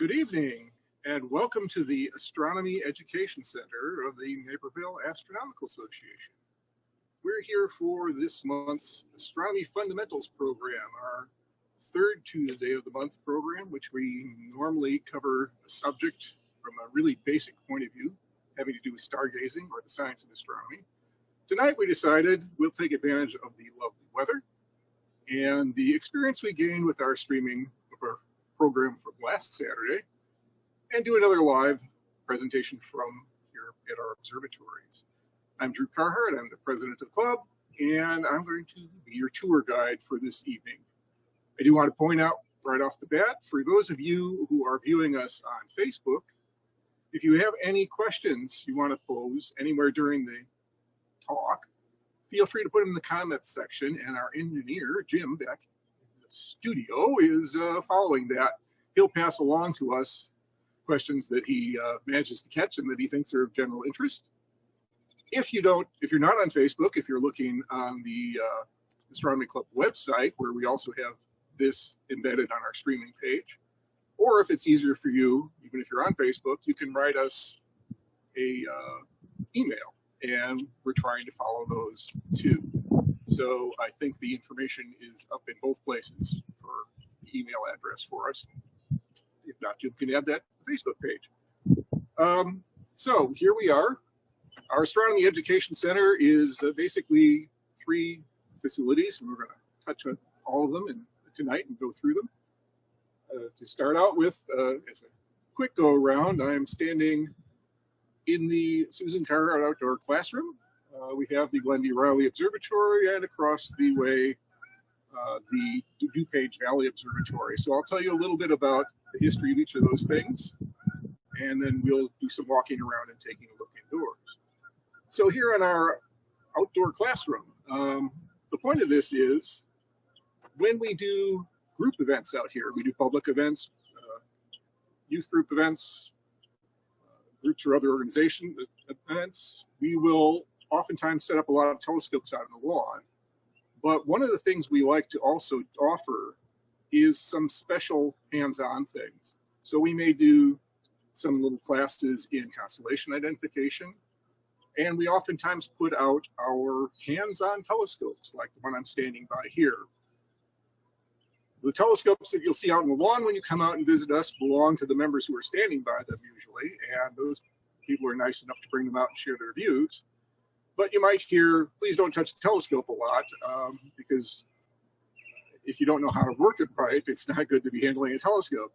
Good evening, and welcome to the Astronomy Education Center of the Naperville Astronomical Association. We're here for this month's Astronomy Fundamentals program, our third Tuesday of the month program, which we normally cover a subject from a really basic point of view, having to do with stargazing or the science of astronomy. Tonight we decided we'll take advantage of the lovely weather and the experience we gained with our streaming of our program from last Saturday and do another live presentation from here at our observatories. I'm Drew Carhart, I'm the president of the club, and I'm going to be your tour guide for this evening. I do want to point out right off the bat, for those of you who are viewing us on Facebook, if you have any questions you want to pose anywhere during the talk, feel free to put them in the comments section, and our engineer, Jim, back in the studio, is following that. He'll pass along to us questions that he manages to catch and that he thinks are of general interest. If you're not on Facebook, if you're looking on the Astronomy Club website, where we also have this embedded on our streaming page, or if it's easier for you, even if you're on Facebook, you can write us a email, and we're trying to follow those too. So I think the information is up in both places for the email address for us. If not, you can add that to the Facebook page. So here we are. Our Astronomy Education Center is basically three facilities, and we're going to touch on all of them tonight and go through them. To start out with, as a quick go around, I'm standing in the Susan Carhart Outdoor Classroom. We have the Glendi Riley Observatory, and across the way, the Dupage Valley Observatory. So I'll tell you a little bit about the history of each of those things, and then we'll do some walking around and taking a look indoors. So here in our outdoor classroom, the point of this is when we do group events out here, we do public events, youth group events, groups or other organization events, we will oftentimes set up a lot of telescopes out on the lawn. But one of the things we like to also offer is some special hands-on things. So we may do some little classes in constellation identification, and we oftentimes put out our hands-on telescopes, like the one I'm standing by here. The telescopes that you'll see out on the lawn when you come out and visit us belong to the members who are standing by them usually, and those people are nice enough to bring them out and share their views. But you might hear, please don't touch the telescope a lot, because if you don't know how to work it right, it's not good to be handling a telescope.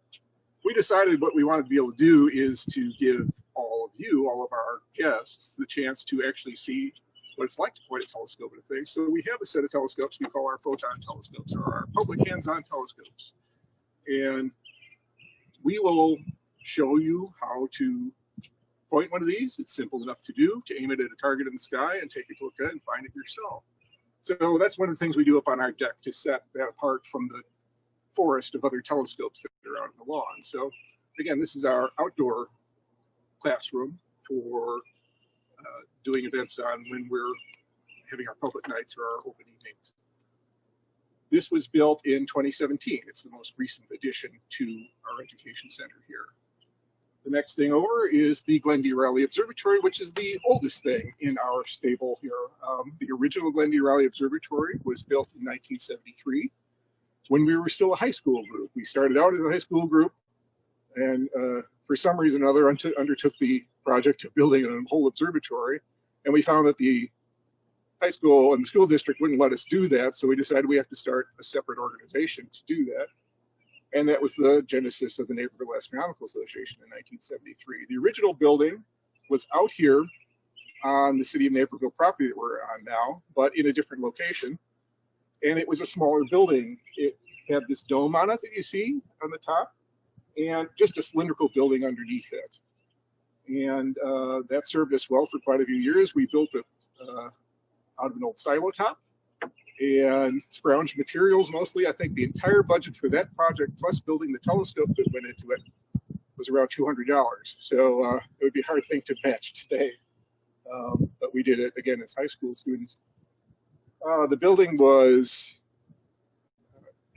We decided what we wanted to be able to do is to give all of you, all of our guests, the chance to actually see what it's like to point a telescope at a thing. So we have a set of telescopes we call our Photon Telescopes, or our public hands-on telescopes. And we will show you how to point one of these. It's simple enough to do, to aim it at a target in the sky and take a look at it and find it yourself. So that's one of the things we do up on our deck to set that apart from the forest of other telescopes that are out on the lawn. So again, this is our outdoor classroom for doing events on when we're having our public nights or our open evenings. This was built in 2017. It's the most recent addition to our education center here. The next thing over is the Glendi Riley Observatory, which is the oldest thing in our stable here. The original Glendi Riley Observatory was built in 1973 when we were still a high school group. We started out as a high school group, and for some reason or other undertook the project of building a whole observatory, and we found that the high school and the school district wouldn't let us do that, so we decided we have to start a separate organization to do that. And that was the genesis of the Naperville Astronomical Association in 1973. The original building was out here on the city of Naperville property that we're on now, but in a different location. And it was a smaller building. It had this dome on it that you see on the top, and just a cylindrical building underneath it. And that served us well for quite a few years. We built it out of an old silo top and scrounged materials mostly. I think the entire budget for that project, plus building the telescope that went into it, was around $200. So it would be a hard thing to match today. But we did it, again, as high school students. The building was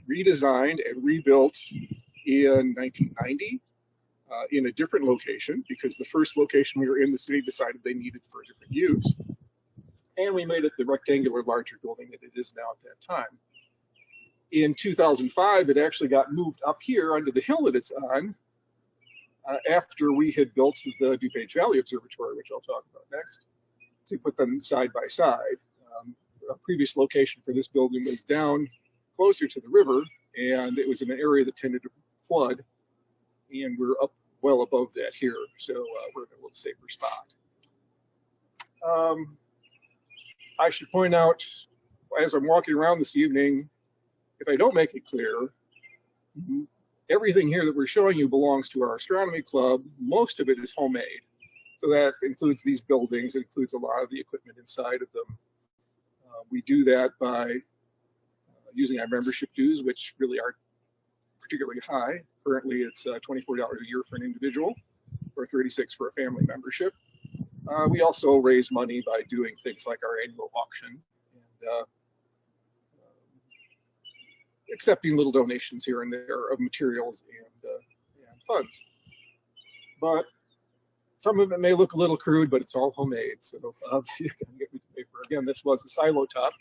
redesigned and rebuilt in 1990. in a different location because the first location we were in, the city decided they needed for a different use. And we made it the rectangular larger building that it is now at that time. In 2005, it actually got moved up here onto the hill that it's on after we had built the Dupage Valley Observatory, which I'll talk about next, to put them side by side. A previous location for this building was down closer to the river, and it was in an area that tended to flood, and we're up well above that here, so we're in a little safer spot. I should point out, as I'm walking around this evening, if I don't make it clear, everything here that we're showing you belongs to our astronomy club. Most of it is homemade. So that includes these buildings, it includes a lot of the equipment inside of them. We do that by using our membership dues, which really aren't particularly high. Currently, it's $24 a year for an individual, or $36 for a family membership. We also raise money by doing things like our annual auction and accepting little donations here and there of materials and funds. But some of it may look a little crude, but it's all homemade. So you can get me to pay for. Again, this was a silo top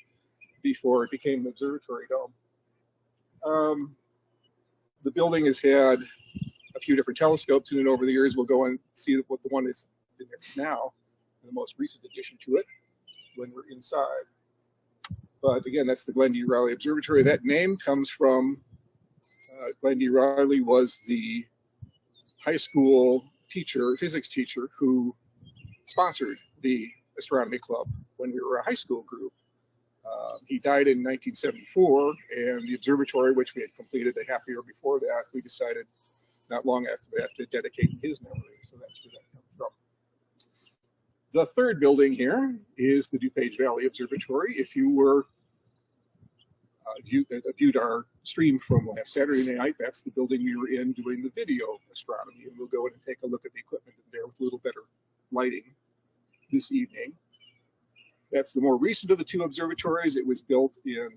before it became an observatory dome. The building has had a few different telescopes, and over the years we'll go and see what the one is now, the most recent addition to it, when we're inside. But again, that's the Glendi Riley Observatory. That name comes from Glendi Riley was the high school teacher, physics teacher, who sponsored the astronomy club when we were a high school group. He died in 1974, and the observatory, which we had completed a half year before that, we decided not long after that to dedicate in his memory. So that's where that comes from. The third building here is the Dupage Valley Observatory. If you were viewed our stream from last Saturday night, that's the building we were in doing the video astronomy, and we'll go in and take a look at the equipment in there with a little better lighting this evening. That's the more recent of the two observatories. It was built in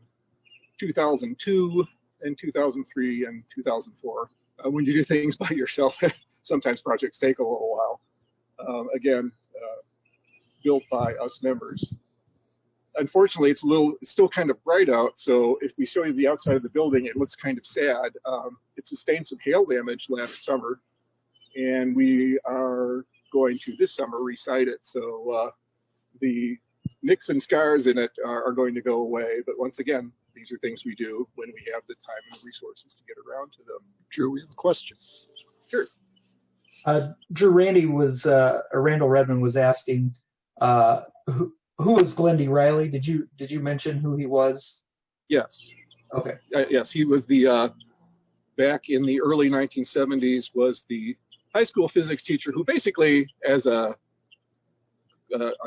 2002 and 2003 and 2004. When you do things by yourself, sometimes projects take a little while. Again, built by us members. Unfortunately, it's still kind of bright out, so if we show you the outside of the building, it looks kind of sad. It sustained some hail damage last summer, and we are going to this summer recite it. So the nicks and scars in it are going to go away. But once again, these are things we do when we have the time and the resources to get around to them. Drew, we have a question. Sure. Drew, Randall Redmond was asking, who is Glendi Riley? Did you mention who he was? Yes. Okay. Yes, he was the back in the early 1970s was the high school physics teacher who basically, as a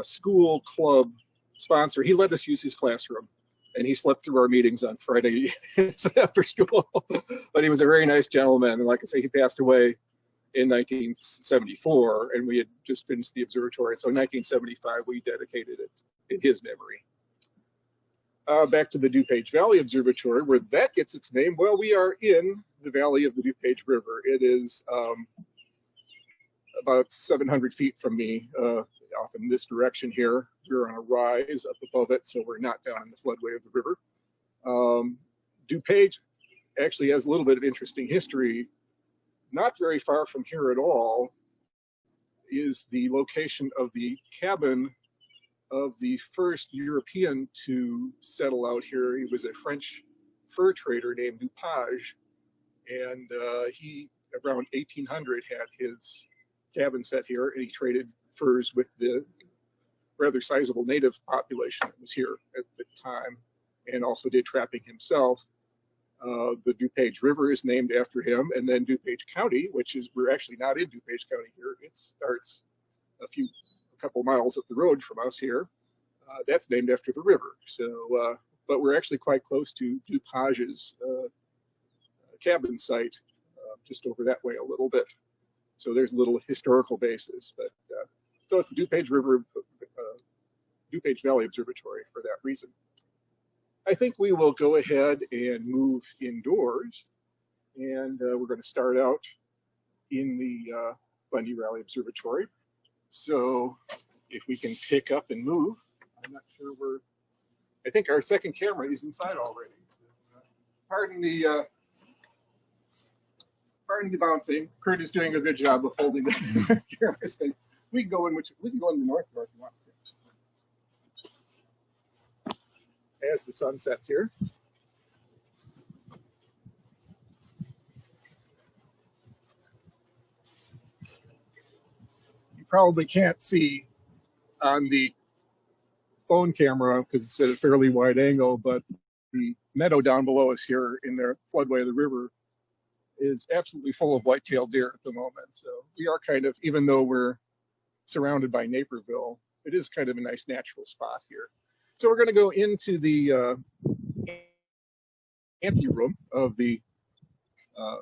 school club sponsor, he let us use his classroom, and he slept through our meetings on Friday after school. But he was a very nice gentleman, and like I say, he passed away in 1974, and we had just finished the observatory. So in 1975, we dedicated it in his memory. Back to the Dupage Valley Observatory, where that gets its name. Well, we are in the valley of the Dupage River. It is about 700 feet from me, off in this direction here. We're on a rise up above it, so we're not down in the floodway of the river. Dupage actually has a little bit of interesting history. Not very far from here at all is the location of the cabin of the first European to settle out here. He was a French fur trader named Dupage, and he, around 1800, had his cabin set here, and he traded furs with the rather sizable native population that was here at the time, and also did trapping himself. The Dupage River is named after him, and then Dupage County, which is, we're actually not in Dupage County here, it starts a couple miles up the road from us here. That's named after the river. So, but we're actually quite close to Dupage's cabin site, just over that way a little bit. So there's a little historical basis, but so it's the Dupage River, Dupage Valley Observatory for that reason. I think we will go ahead and move indoors, and we're going to start out in the Bundy Raleigh Observatory. So if we can pick up and move, I'm not sure I think our second camera is inside already. Pardon the bouncing. Kurt is doing a good job of holding the camera thing. We can go in the north door if you want to. As the sun sets here. You probably can't see on the phone camera because it's at a fairly wide angle, but the meadow down below us here in the floodway of the river is absolutely full of white-tailed deer at the moment. So we are kind of, even though we're surrounded by Naperville, it is kind of a nice natural spot here. So we're going to go into the ante room of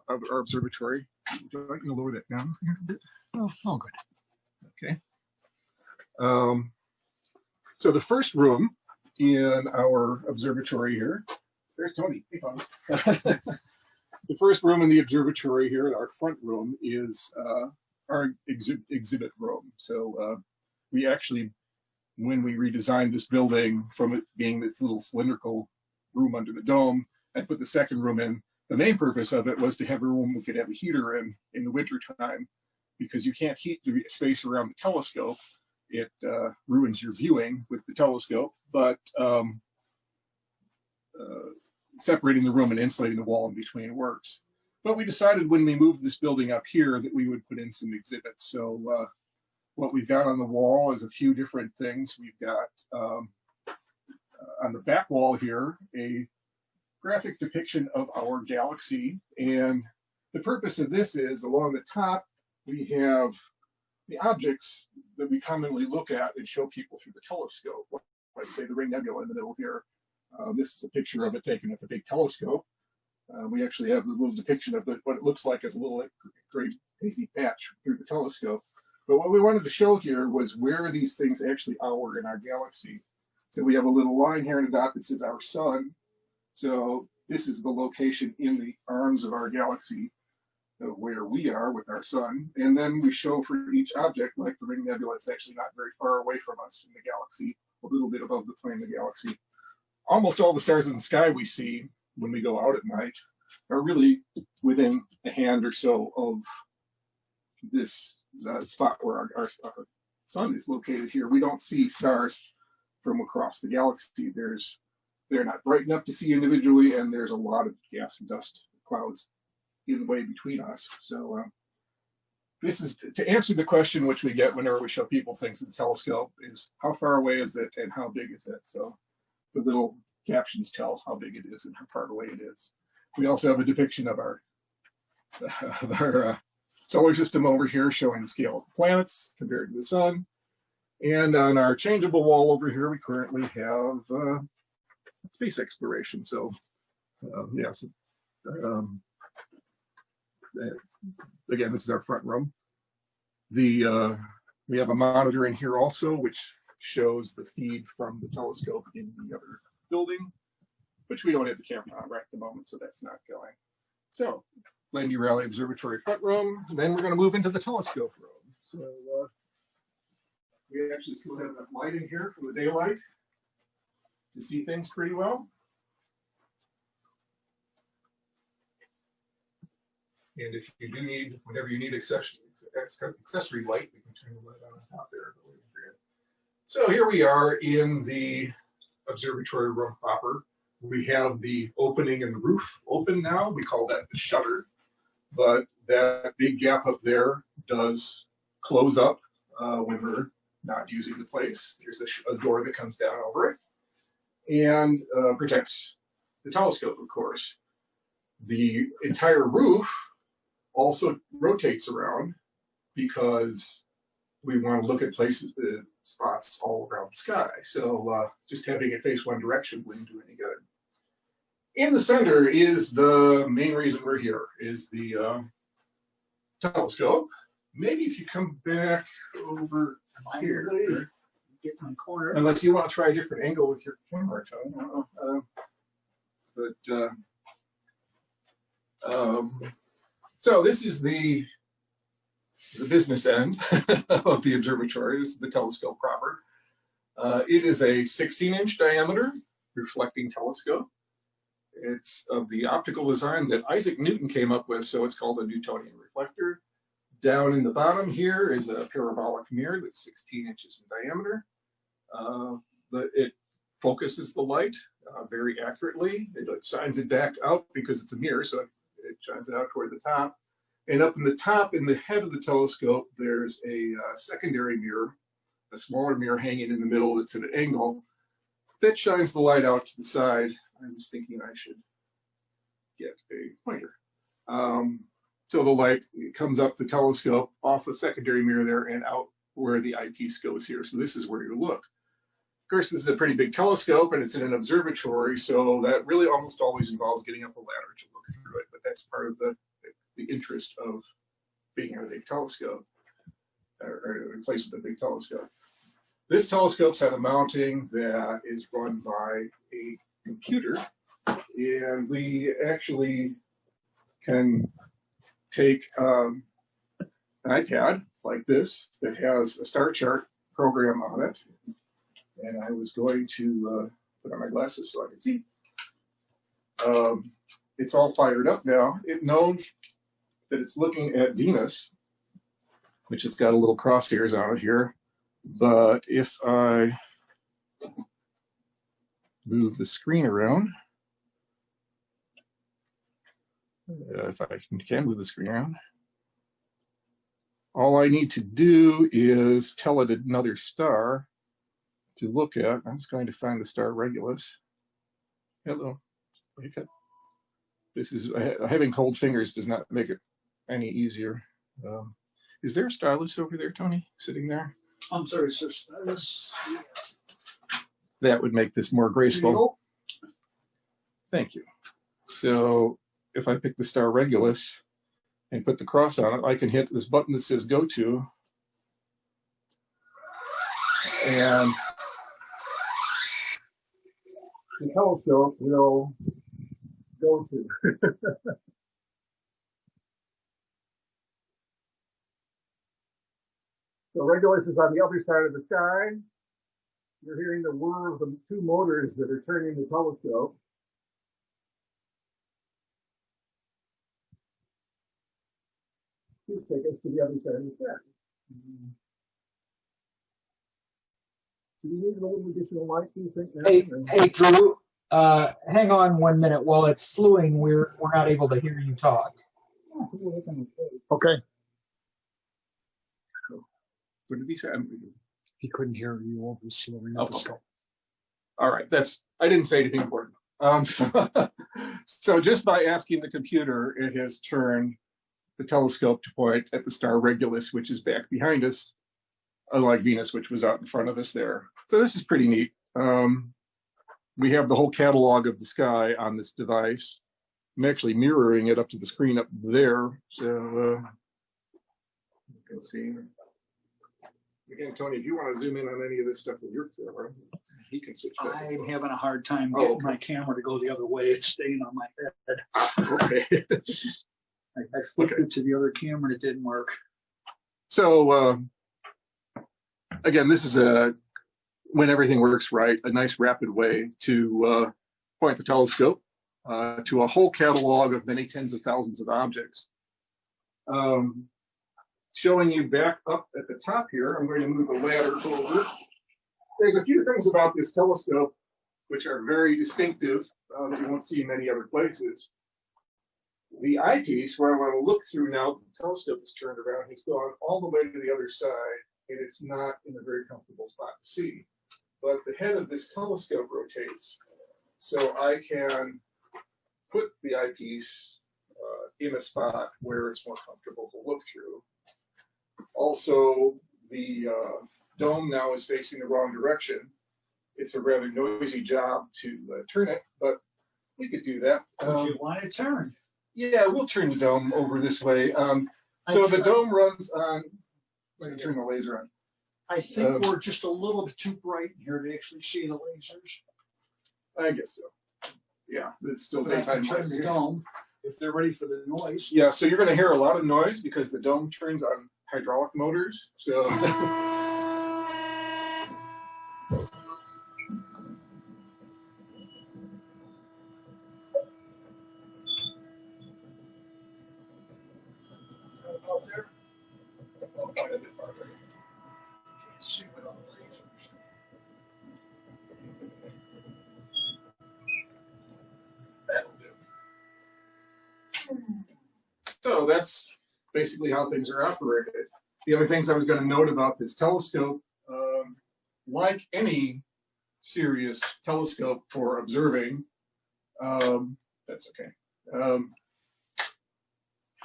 our observatory. Would I lower that down here a bit? Oh, good. Okay. So the first room in our observatory here, there's Tony. Hey, Tony. The first room in the observatory here, our front room, is our exhibit room. So we actually, when we redesigned this building from it being this little cylindrical room under the dome, I put the second room in. The main purpose of it was to have a room we could have a heater in the winter time, because you can't heat the space around the telescope. It ruins your viewing with the telescope, but separating the room and insulating the wall in between works. But we decided when we moved this building up here that we would put in some exhibits. So what we've got on the wall is a few different things. We've got on the back wall here a graphic depiction of our galaxy. And the purpose of this is, along the top, we have the objects that we commonly look at and show people through the telescope. Like say the Ring Nebula in the middle here. This is a picture of it taken with a big telescope. We actually have a little depiction of what it looks like as a little gray hazy patch through the telescope. But what we wanted to show here was where these things actually are in our galaxy. So we have a little line here in a dot that says our sun. So this is the location in the arms of our galaxy where we are with our sun. And then we show for each object, like the Ring Nebula, it's actually not very far away from us in the galaxy, a little bit above the plane of the galaxy. Almost all the stars in the sky we see when we go out at night are really within a hand or so of this spot where our sun is located here. We don't see stars from across the galaxy. They're not bright enough to see individually, and there's a lot of gas and dust clouds in the way between us. So this is to answer the question which we get whenever we show people things at the telescope is how far away is it and how big is it? So the little captions tell how big it is and how far away it is. We also have a depiction of our solar system over here showing the scale of the planets compared to the sun. And on our changeable wall over here, we currently have space exploration. So yes, again, this is our front room. We have a monitor in here also, which shows the feed from the telescope in the other building, which we don't have the camera on right at the moment, so that's not going. So, Glendi Raleigh Observatory front room. Then we're going to move into the telescope room. So we actually still have enough light in here from the daylight to see things pretty well. And if you do need, whenever you need accessory light, we can turn the light on top there. So here we are in the observatory room proper. We have the opening in the roof open now. We call that the shutter. But that big gap up there does close up when we're not using the place. There's a door that comes down over it and protects the telescope, of course. The entire roof also rotates around because we want to look at places, spots all around the sky. So just having it face one direction wouldn't do any good. In the center is the main reason we're here, is the telescope. Maybe if you come back over here. Get in the corner. Unless you want to try a different angle with your camera, Tony. So this is the the business end of the observatory. This is the telescope proper. It is a 16-inch diameter reflecting telescope. It's of the optical design that Isaac Newton came up with, so it's called a Newtonian reflector. Down in the bottom here is a parabolic mirror that's 16 inches in diameter. But it focuses the light very accurately. It shines it back out because it's a mirror, so it shines it out toward the top. And up in the top, in the head of the telescope, there's a secondary mirror, a smaller mirror hanging in the middle that's at an angle that shines the light out to the side. I was thinking I should get a pointer. So the light comes up the telescope off the secondary mirror there and out where the eyepiece goes here. So this is where you look. Of course, this is a pretty big telescope and it's in an observatory, so that really almost always involves getting up a ladder to look through it. But that's part of the interest of being on a big telescope, or in place with a big telescope. This telescope's had a mounting that is run by a computer, and we actually can take an iPad like this that has a star chart program on it. And I was going to put on my glasses so I can see. It's all fired up now. It knows that it's looking at Venus, which has got a little crosshairs on it here. But if I move the screen around, if I can move the screen around, all I need to do is tell it another star to look at. I'm just going to find the star Regulus. Hello. This is, having cold fingers does not make it any easier. Is there a stylus over there, Tony, sitting there? I'm sorry, sir. Stylus. That would make this more graceful. Thank you. So if I pick the star Regulus and put the cross on it, I can hit this button that says go to. And the telescope will go to. So Regulus is on the other side of the sky. You're hearing the whir of the two motors that are turning the telescope. Please take us to the other side of the sky. Do you need a little additional light, do you think? Hey, Drew, hang on 1 minute. While it's slewing, we're not able to hear you talk. Okay. What did he say? He couldn't hear you over slowing up the scope. All right, I didn't say anything important. So just by asking the computer, it has turned the telescope to point at the star Regulus, which is back behind us, unlike Venus, which was out in front of us there. So this is pretty neat. We have the whole catalog of the sky on this device. I'm actually mirroring it up to the screen up there, so you can see. Again, Tony, if you want to zoom in on any of this stuff with your camera, he can switch that. I'm having a hard time getting my camera to go the other way. It's staying on my head. Okay. I flipped it to the other camera and it didn't work. So, again, this is when everything works right, a nice rapid way to point the telescope to a whole catalog of many tens of thousands of objects. Showing you back up at the top here, I'm going to move the ladder over. There's a few things about this telescope which are very distinctive that you won't see in many other places. The eyepiece, where I want to look through now, the telescope is turned around, has gone all the way to the other side, and it's not in a very comfortable spot to see. But the head of this telescope rotates, so I can put the eyepiece in a spot where it's more comfortable to look through. Also, the dome now is facing the wrong direction. It's a rather noisy job to turn it, but we could do that. Would you want it turned? Yeah, we'll turn the dome over this way. So the dome runs on. Let me turn the laser on. I think we're just a little bit too bright in here to actually see the lasers. I guess so. Yeah, it's still But I daytime. can turn the dome if they're ready for the noise. Yeah, so you're going to hear a lot of noise because the dome turns on hydraulic motors. So out there. I'll find a bit farther. See what all the lasers. That'll do. So that's basically how things are operated. The other things I was going to note about this telescope, like any serious telescope for observing, that's okay.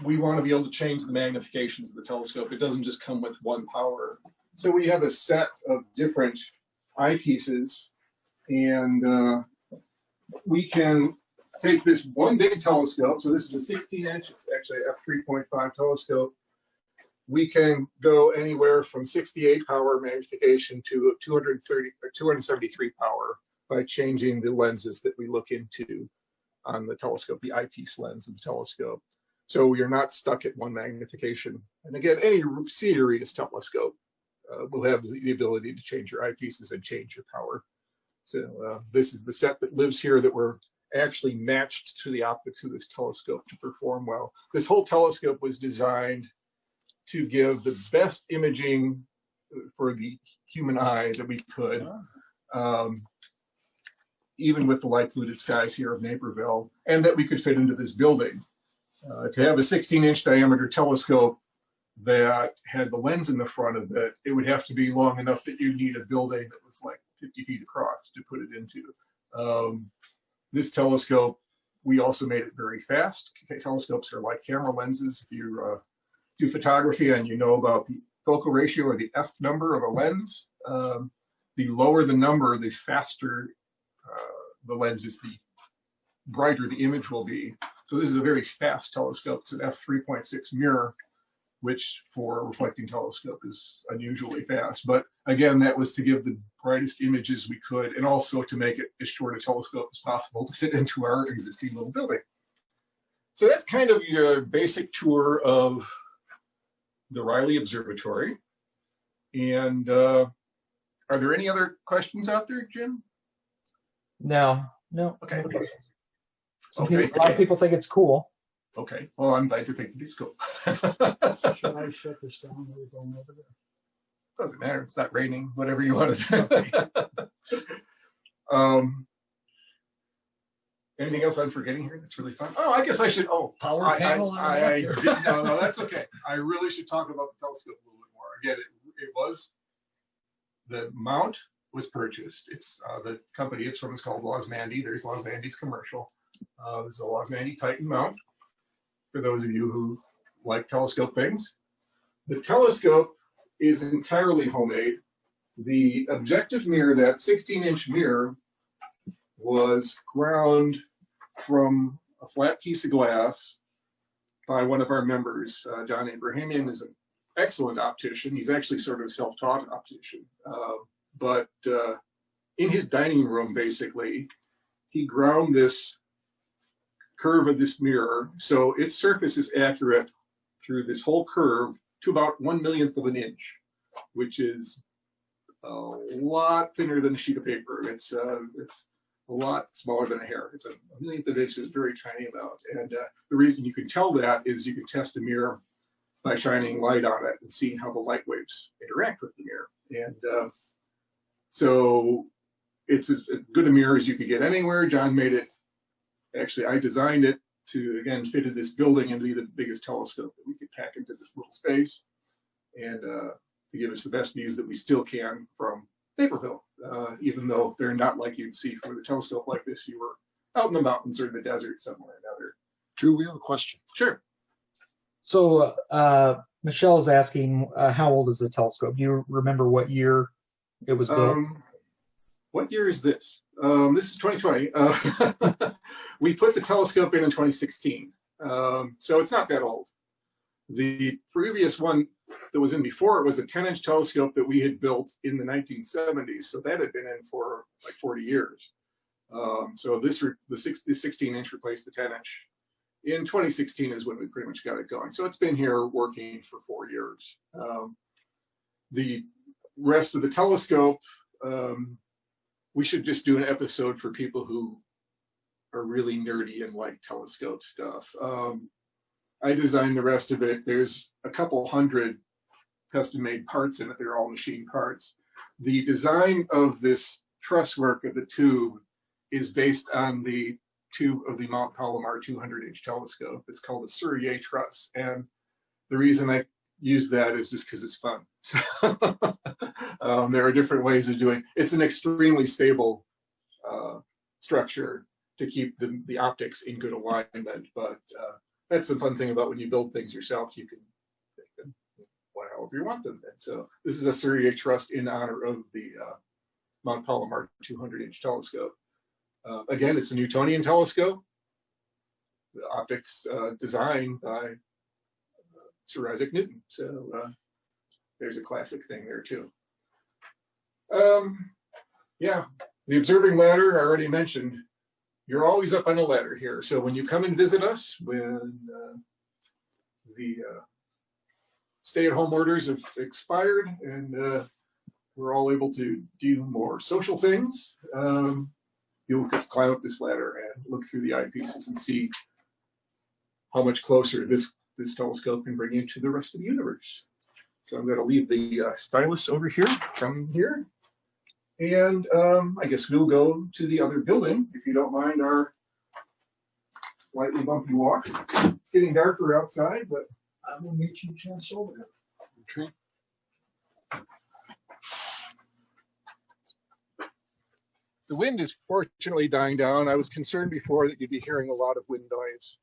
We want to be able to change the magnifications of the telescope. It doesn't just come with one power. So we have a set of different eyepieces, and we can take this one big telescope. So this is a 16-inch, it's actually an f3.5 telescope. We can go anywhere from 68 power magnification to 230 or 273 power by changing the lenses that we look into on the telescope, the eyepiece lens of the telescope. So we are not stuck at one magnification. And again, any serious telescope will have the ability to change your eyepieces and change your power. So this is the set that lives here that we're actually matched to the optics of this telescope to perform well. This whole telescope was designed to give the best imaging for the human eye that we could, even with the light polluted skies here of Naperville, and that we could fit into this building. To have a 16-inch diameter telescope that had the lens in the front of it, it would have to be long enough that you need a building that was like 50 feet across to put it into. This telescope, we also made it very fast. Telescopes are like camera lenses. If you do photography and you know about the focal ratio or the F number of a lens, the lower the number, the faster the lens is, the brighter the image will be. So this is a very fast telescope. It's an f3.6 mirror, which for a reflecting telescope is unusually fast. But again, that was to give the brightest images we could, and also to make it as short a telescope as possible to fit into our existing little building. So that's kind of your basic tour of the Riley Observatory. And are there any other questions out there, Jim? No. Okay. A lot of people think it's cool. Okay. Well, I'm glad to think that it's cool. Should I shut this down? We're going over there. Doesn't matter. It's not raining. Whatever you want to do. Anything else I'm forgetting here that's really fun? Oh, I guess I should. Oh, Power panel. I didn't. No, that's okay. I really should talk about the telescope a little bit more. Again, the mount was purchased. It's the company it's from is called Losmandy. There's Losmandy's commercial. This is a Losmandy Titan mount. For those of you who like telescope things, the telescope is entirely homemade. The objective mirror, that 16-inch mirror, was ground from a flat piece of glass by one of our members. John Abrahamian is an excellent optician. He's actually sort of a self-taught optician. But in his dining room, basically, he ground this curve of this mirror so its surface is accurate through this whole curve to about 1/1,000,000th of an inch, which is a lot thinner than a sheet of paper. It's a lot smaller than a hair. It's a 1/1,000,000th of an inch is a very tiny amount. And the reason you can tell that is you can test a mirror by shining light on it and seeing how the light waves interact with the mirror. And so it's as good a mirror as you could get anywhere. John made it. Actually, I designed it to, again, fit in this building and be the biggest telescope that we could pack into this little space, and to give us the best views that we still can from Naperville, even though they're not like you'd see from a telescope like this. You were out in the mountains or in the desert somewhere or another. Drew, we have a question. Sure. So Michelle's asking, how old is the telescope? Do you remember what year it was built? What year is this? This is 2020. We put the telescope in 2016, so it's not that old. The previous one that was in before it was a 10-inch telescope that we had built in the 1970s, so that had been in for like 40 years. So the 16-inch replaced the 10-inch, in 2016 is when we pretty much got it going. So it's been here working for 4 years. The rest of the telescope, we should just do an episode for people who are really nerdy and like telescope stuff. I designed the rest of it. There's a couple hundred custom-made parts in it. They're all machine parts. The design of this truss work of the tube is based on the tube of the Mount Palomar 200-inch telescope. It's called a Surya Truss, and the reason I use that is just because it's fun. So, there are different ways of doing. It's an extremely stable structure to keep the optics in good alignment, but that's the fun thing about when you build things yourself. You can make them however you want them. And so this is a Surya Truss in honor of the Mount Palomar 200-inch telescope. Again, it's a Newtonian telescope. The optics designed by Sir Isaac Newton. So there's a classic thing there too. Yeah, the observing ladder I already mentioned. You're always up on a ladder here. So when you come and visit us, when the stay-at-home orders have expired and we're all able to do more social things, you'll climb up this ladder and look through the eyepieces and see how much closer this telescope can bring you to the rest of the universe. So I'm going to leave the stylus over here, come here, and I guess we'll go to the other building, if you don't mind our slightly bumpy walk. It's getting darker outside, but I will meet you just over there. Okay. the wind is fortunately dying down. I was concerned before that you'd be hearing a lot of wind noise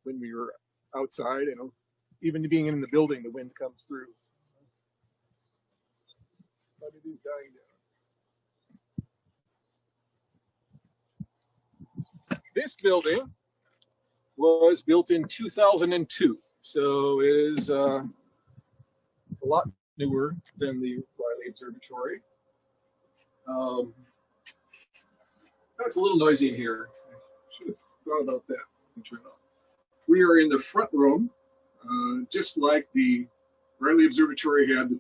when we were outside. You know, even being in the building, the wind comes through. But it is dying down. This building was built in 2002, so it is a lot newer than the Riley Observatory. It's a little noisy in here. I should have thought about that. We are in the front room, just like the Riley Observatory had the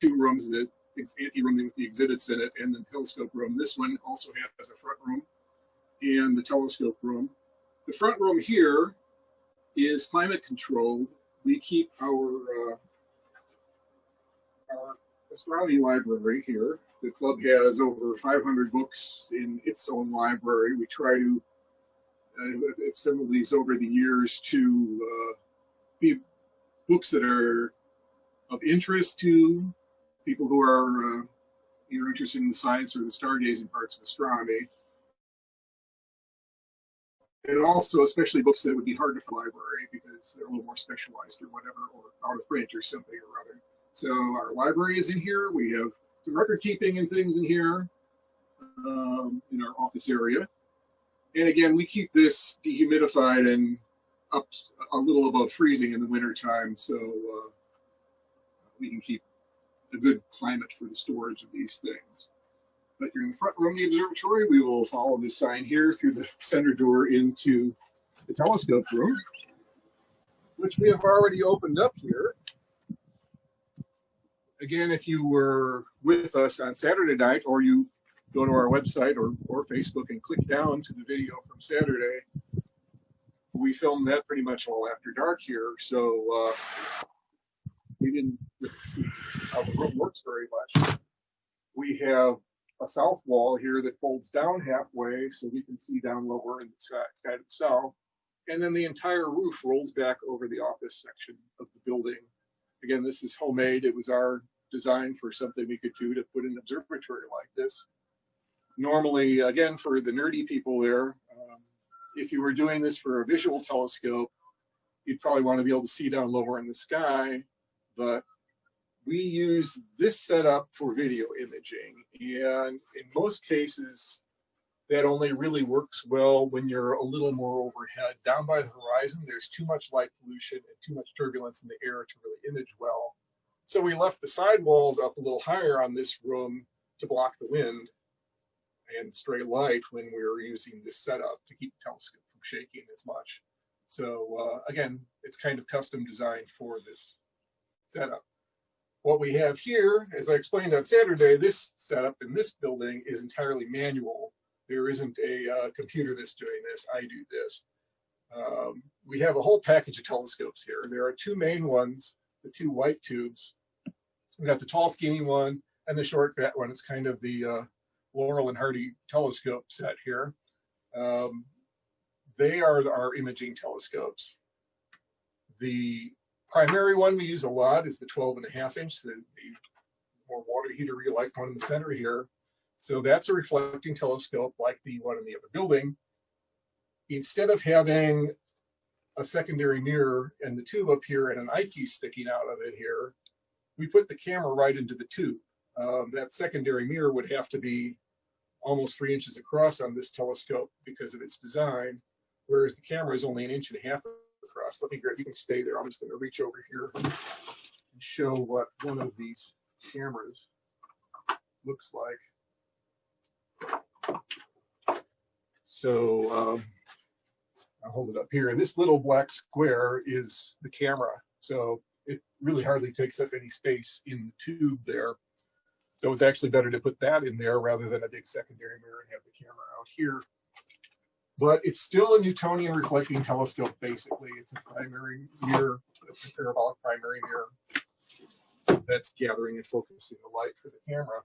two rooms, the ante-room with the exhibits in it and the telescope room. This one also has a front room and the telescope room. The front room here is climate controlled. We keep our astronomy library here. The club has over 500 books in its own library. We try to assemble these over the years to be books that are of interest to people who are either interested in the science or the stargazing parts of astronomy. And also, especially books that would be hard to find in the library because they're a little more specialized or whatever, or out of print or something or other. So our library is in here. We have some record keeping and things in here in our office area. And again, we keep this dehumidified and up a little above freezing in the wintertime, so we can keep a good climate for the storage of these things. But you're in the front room of the observatory. We will follow this sign here through the center door into the telescope room, which we have already opened up here. Again, if you were with us on Saturday night, or you go to our website or Facebook and click down to the video from Saturday, we filmed that pretty much all after dark here. So we didn't see how the room works very much. We have a south wall here that folds down halfway so we can see down lower in the sky to the south. And then the entire roof rolls back over the office section of the building. Again, this is homemade. It was our design for something we could do to put an observatory like this. Normally, again, for the nerdy people there, if you were doing this for a visual telescope, you'd probably want to be able to see down lower in the sky, but we use this setup for video imaging, and in most cases, that only really works well when you're a little more overhead. Down by the horizon, there's too much light pollution and too much turbulence in the air to really image well. So we left the side walls up a little higher on this room to block the wind and stray light when we were using this setup to keep the telescope from shaking as much. So again, it's kind of custom designed for this setup. What we have here, as I explained on Saturday, this setup in this building is entirely manual. There isn't a computer that's doing this. I do this. We have a whole package of telescopes here. There are two main ones, the two white tubes. We got the tall, skinny one and the short, fat one. It's kind of the Laurel and Hardy telescope set here. They are our imaging telescopes. The primary one we use a lot is the 12.5 inch, the more water heater-like one in the center here. So that's a reflecting telescope like the one in the other building. Instead of having a secondary mirror and the tube up here and an eyepiece sticking out of it here, we put the camera right into the tube. That secondary mirror would have to be almost 3 inches across on this telescope because of its design, whereas the camera is only 1.5 inches across. Let me grab, you can stay there. I'm just going to reach over here and show what one of these cameras looks like. So I'll hold it up here. And this little black square is the camera. So it really hardly takes up any space in the tube there. So it's actually better to put that in there rather than a big secondary mirror and have the camera out here. But it's still a Newtonian reflecting telescope, basically. It's a primary mirror, it's a parabolic primary mirror that's gathering and focusing the light for the camera.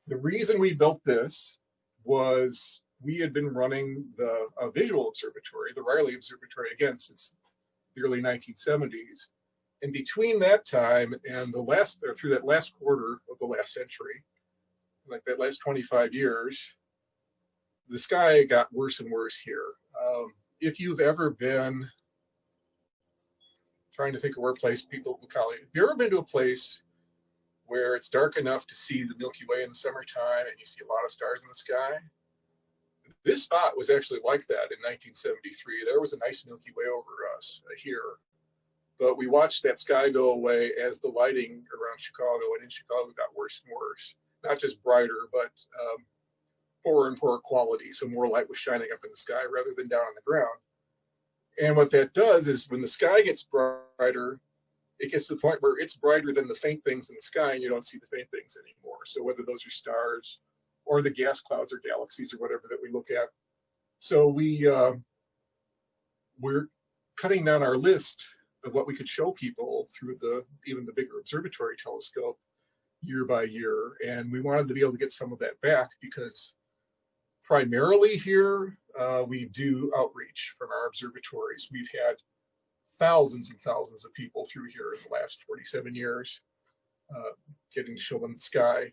The reason we built this was we had been running the visual observatory, the Riley Observatory, again, since the early 1970s. And between that time and the last, or through that last quarter of the last century, like that last 25 years, the sky got worse and worse here. If you've ever been, trying to think of where place people will call it, have you ever been to a place where it's dark enough to see the Milky Way in the summertime and you see a lot of stars in the sky? This spot was actually like that in 1973. There was a nice Milky Way over us here. But we watched that sky go away as the lighting around Chicago and in Chicago got worse and worse. Not just brighter, but poorer and poorer quality. So more light was shining up in the sky rather than down on the ground. And what that does is when the sky gets brighter, it gets to the point where it's brighter than the faint things in the sky and you don't see the faint things anymore. So whether those are stars or the gas clouds or galaxies or whatever that we look at. So we're cutting down our list of what we could show people through even the bigger observatory telescope year by year. And we wanted to be able to get some of that back because primarily here, we do outreach from our observatories. We've had thousands and thousands of people through here in the last 47 years, getting to show them the sky.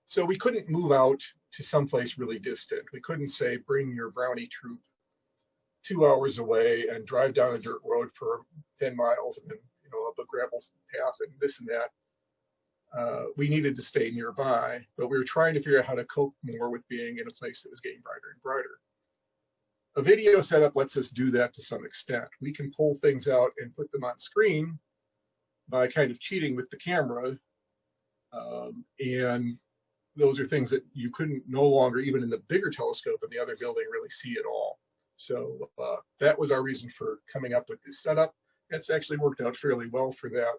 So we couldn't move out to someplace really distant. We couldn't say, bring your Brownie troop 2 hours away and drive down a dirt road for 10 miles and then, up a gravel path and this and that. We needed to stay nearby, but we were trying to figure out how to cope more with being in a place that was getting brighter and brighter. A video setup lets us do that to some extent. We can pull things out and put them on screen by kind of cheating with the camera. And those are things that you couldn't no longer, even in the bigger telescope in the other building, really see at all. So that was our reason for coming up with this setup. It's actually worked out fairly well for that.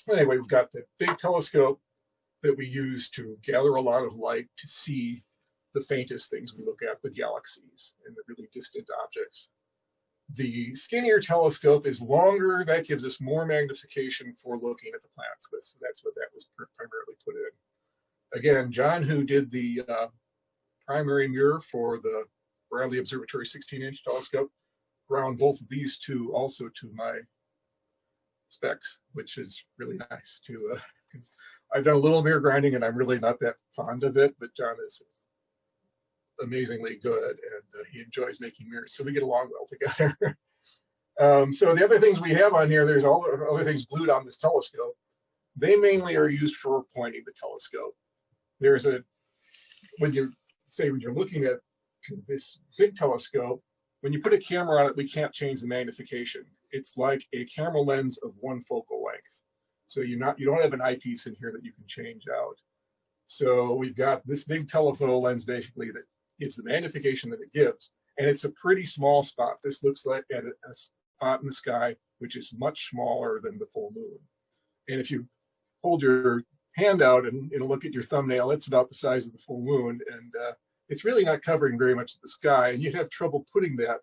Anyway, we've got the big telescope that we use to gather a lot of light to see the faintest things we look at, the galaxies and the really distant objects. The skinnier telescope is longer. That gives us more magnification for looking at the planets with. So that's what that was primarily put in. Again, John, who did the primary mirror for the Riley Observatory 16-inch telescope, ground both of these two also to my specs, which is really nice to, I've done a little mirror grinding and I'm really not that fond of it, but John is amazingly good and he enjoys making mirrors, so we get along well together. So the other things we have on here, there's all other things glued on this telescope. They mainly are used for pointing the telescope. There's when you're looking at this big telescope, when you put a camera on it, we can't change the magnification. It's like a camera lens of one focal length. So you don't have an eyepiece in here that you can change out. So we've got this big telephoto lens basically that gives the magnification that it gives. And it's a pretty small spot. This looks like a spot in the sky, which is much smaller than the full moon. And if you hold your hand out and look at your thumbnail, it's about the size of the full moon. And it's really not covering very much of the sky. And you'd have trouble putting that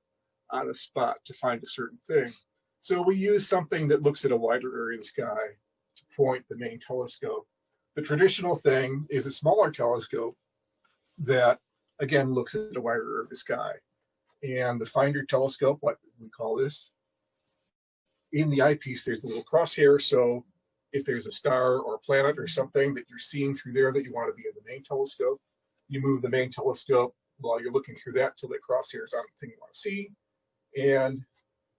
on a spot to find a certain thing. So we use something that looks at a wider area of the sky to point the main telescope. The traditional thing is a smaller telescope that, again, looks at a wider area of the sky. And the finder telescope, like we call this, in the eyepiece, there's a little crosshair. So if there's a star or a planet or something that you're seeing through there that you want to be in the main telescope, you move the main telescope while you're looking through that till that crosshair is on the thing you want to see. And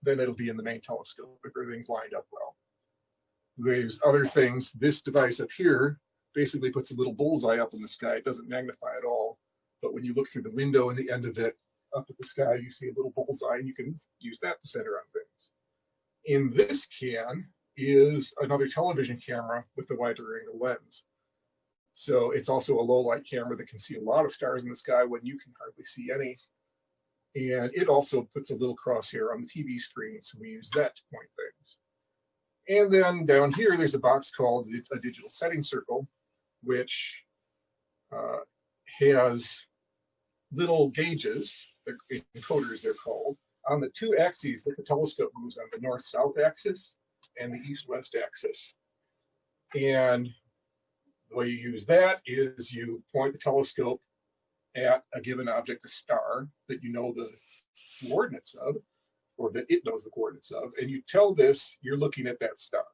then it'll be in the main telescope if everything's lined up well. There's other things. This device up here basically puts a little bullseye up in the sky. It doesn't magnify at all. But when you look through the window in the end of it, up at the sky, you see a little bullseye, and you can use that to center on things. In this can is another television camera with a wider angle lens. So it's also a low light camera that can see a lot of stars in the sky when you can hardly see any. And it also puts a little crosshair on the TV screen, so we use that to point things. And then down here, there's a box called a digital setting circle, which has little gauges, encoders they're called, on the two axes that the telescope moves on, the north-south axis and the east-west axis. And the way you use that is you point the telescope at a given object, a star, that you know the coordinates of, or that it knows the coordinates of, and you tell this you're looking at that star.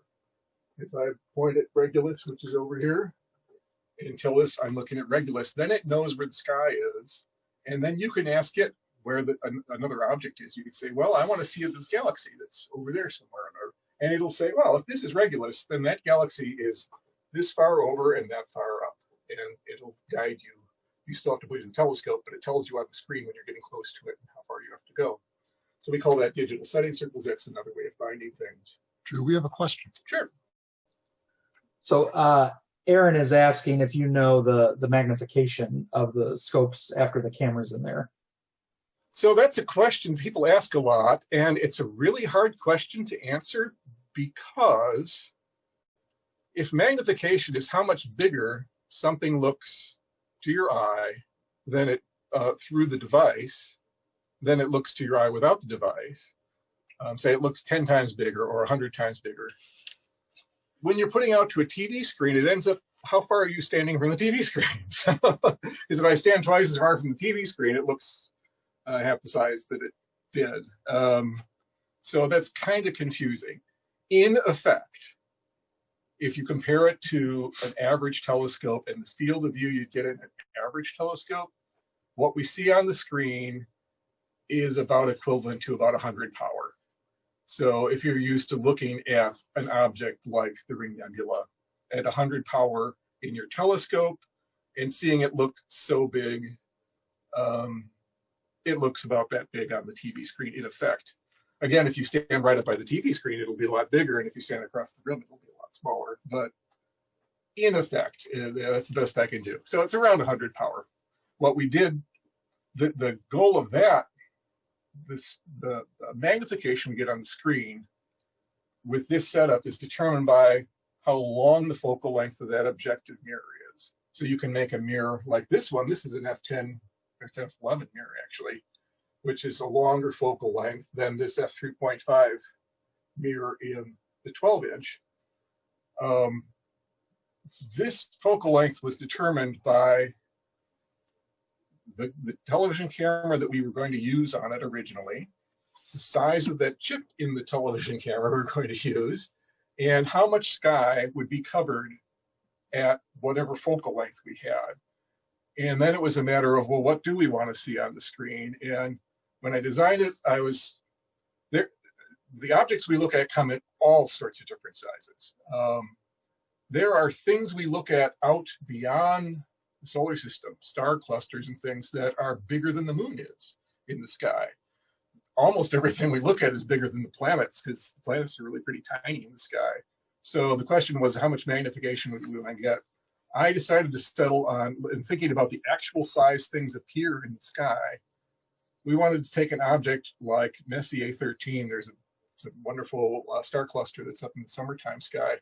If I point at Regulus, which is over here, and tell this I'm looking at Regulus, then it knows where the sky is, and then you can ask it where another object is. You can say, well, I want to see this galaxy that's over there somewhere on Earth. And it'll say, well, if this is Regulus, then that galaxy is this far over and that far up, and it'll guide you. You still have to put it in the telescope, but it tells you on the screen when you're getting close to it and how far you have to go. So we call that digital setting circles. That's another way of finding things. Drew, we have a question. Sure. So Aaron is asking if you know the magnification of the scopes after the camera's in there. So that's a question people ask a lot, and it's a really hard question to answer because if magnification is how much bigger something looks to your eye than it through the device, then it looks to your eye without the device. Say it looks 10 times bigger or 100 times bigger. When you're putting out to a TV screen, it ends up, how far are you standing from the TV screen? Because if I stand twice as far from the TV screen, it looks half the size that it did. So that's kind of confusing. In effect, if you compare it to an average telescope and the field of view you get in an average telescope, what we see on the screen is about equivalent to about 100 power. So if you're used to looking at an object like the Ring Nebula at 100 power in your telescope and seeing it look so big, it looks about that big on the TV screen in effect. Again, if you stand right up by the TV screen, it'll be a lot bigger, and if you stand across the room, it'll be a lot smaller. But in effect, that's the best I can do. So it's around 100 power. What we did, the goal of that, the magnification we get on the screen with this setup is determined by how long the focal length of that objective mirror is. So you can make a mirror like this one. This is an f10 or f11 mirror, actually, which is a longer focal length than this f3.5 mirror in the 12-inch. This focal length was determined by the television camera that we were going to use on it originally, the size of that chip in the television camera we were going to use, and how much sky would be covered at whatever focal length we had. And then it was a matter of, well, what do we want to see on the screen? And when I designed it, I was there. The objects we look at come in all sorts of different sizes. There are things we look at out beyond the solar system, star clusters and things that are bigger than the moon is in the sky. Almost everything we look at is bigger than the planets because the planets are really pretty tiny in the sky. So the question was, how much magnification would we want to get? I decided to settle on, in thinking about the actual size things appear in the sky, we wanted to take an object like Messier 13. It's a wonderful star cluster that's up in the summertime sky,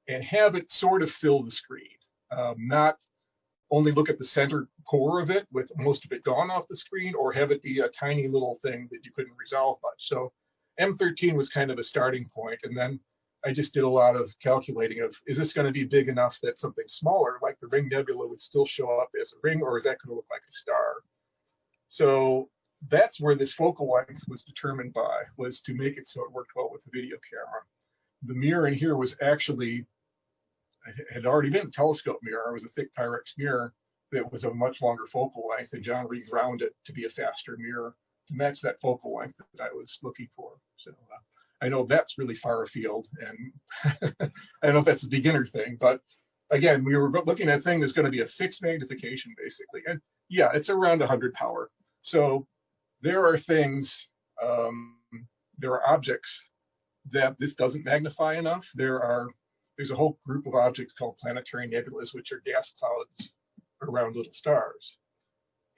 and have it sort of fill the screen. Not only look at the center core of it with most of it gone off the screen, or have it be a tiny little thing that you couldn't resolve much. So M13 was kind of a starting point, and then I just did a lot of calculating of, is this going to be big enough that something smaller like the Ring Nebula would still show up as a ring, or is that going to look like a star? So that's where this focal length was determined by, was to make it so it worked well with the video camera. The mirror in here was actually, it had already been a telescope mirror. It was a thick Pyrex mirror that was of a much longer focal length, and John reground it to be a faster mirror to match that focal length that I was looking for. So I know that's really far afield, and I don't know if that's a beginner thing, but again, we were looking at a thing that's going to be a fixed magnification, basically. And yeah, it's around 100 power. So there are things, there are objects that this doesn't magnify enough. There's a whole group of objects called Planetary Nebulas, which are gas clouds around little stars.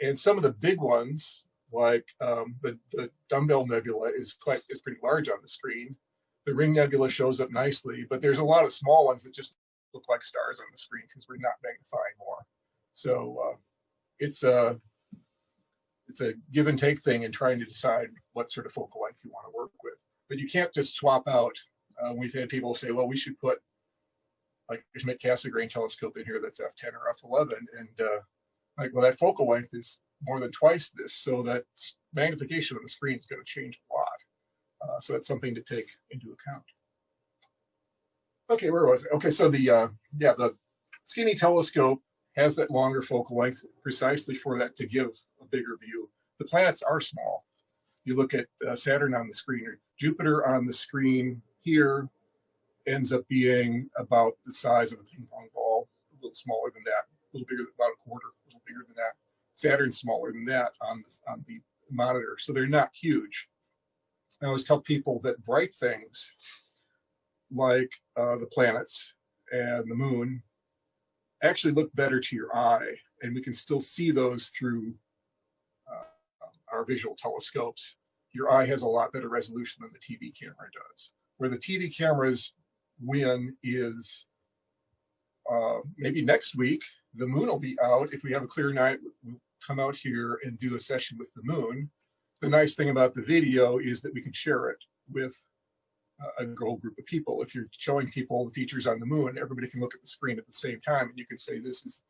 And some of the big ones, like the Dumbbell Nebula is pretty large on the screen. The Ring Nebula shows up nicely, but there's a lot of small ones that just look like stars on the screen because we're not magnifying more. So it's a give and take thing in trying to decide what sort of focal length you want to work with. But you can't just swap out. We've had people say, well, we should put like a Schmidt-Cassegrain telescope in here that's f10 or f11, and like, well, that focal length is more than twice this, so that magnification on the screen is going to change a lot. So that's something to take into account. Okay, where was it? Okay, so the skinny telescope has that longer focal length precisely for that to give a bigger view. The planets are small. You look at Saturn on the screen, or Jupiter on the screen here ends up being about the size of a ping pong ball, a little smaller than that, a little bigger, about a quarter, a little bigger than that. Saturn's smaller than that on the monitor, so they're not huge. I always tell people that bright things like the planets and the moon actually look better to your eye, and we can still see those through our visual telescopes. Your eye has a lot better resolution than the TV camera does. Where the TV cameras win is maybe next week, the moon will be out. If we have a clear night, we'll come out here and do a session with the moon. The nice thing about the video is that we can share it with a whole group of people. If you're showing people the features on the moon, everybody can look at the screen at the same time, and you can say, this is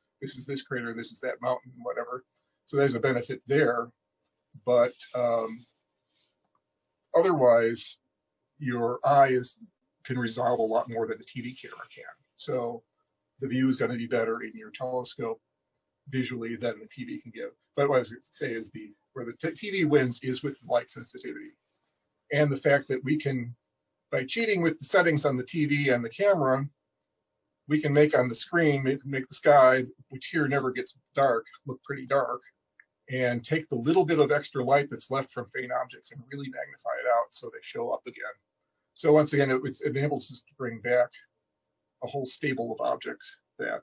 this crater, this is that mountain, whatever. So there's a benefit there. But otherwise, your eye can resolve a lot more than a TV camera can. So the view is going to be better in your telescope visually than the TV can give. But what I was going to say is where the TV wins is with light sensitivity. And the fact that we can, by cheating with the settings on the TV and the camera, we can make on the screen, make the sky, which here never gets dark, look pretty dark, and take the little bit of extra light that's left from faint objects and really magnify it out so they show up again. So once again, it enables us to bring back a whole stable of objects that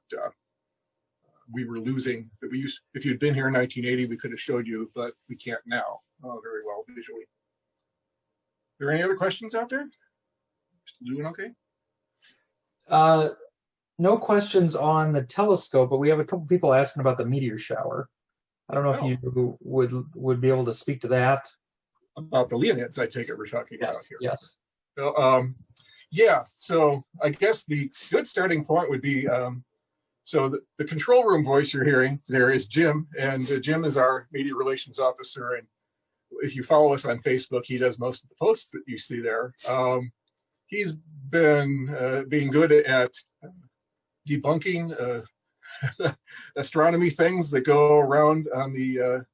we were losing. That we used. If you'd been here in 1980, we could have showed you, but we can't now very well visually. Are there any other questions out there? Still doing okay? No questions on the telescope, but we have a couple people asking about the meteor shower. I don't know if you would be able to speak to that. About the Leonids, I take it we're talking about here. Yes. So, yeah, so I guess the good starting point would be, so the control room voice you're hearing there is Jim, and Jim is our media relations officer, and if you follow us on Facebook, he does most of the posts that you see there. He's been being good at debunking astronomy things that go around on the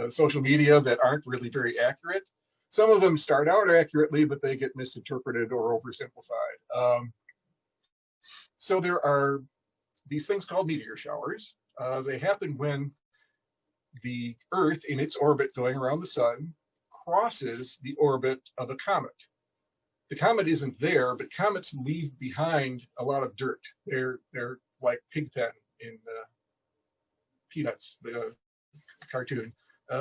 social media that aren't really very accurate. Some of them start out accurately, but they get misinterpreted or oversimplified. So there are these things called meteor showers. They happen when the Earth, in its orbit going around the sun, crosses the orbit of a comet. The comet isn't there, but comets leave behind a lot of dirt. They're like Pigpen in Peanuts, the cartoon.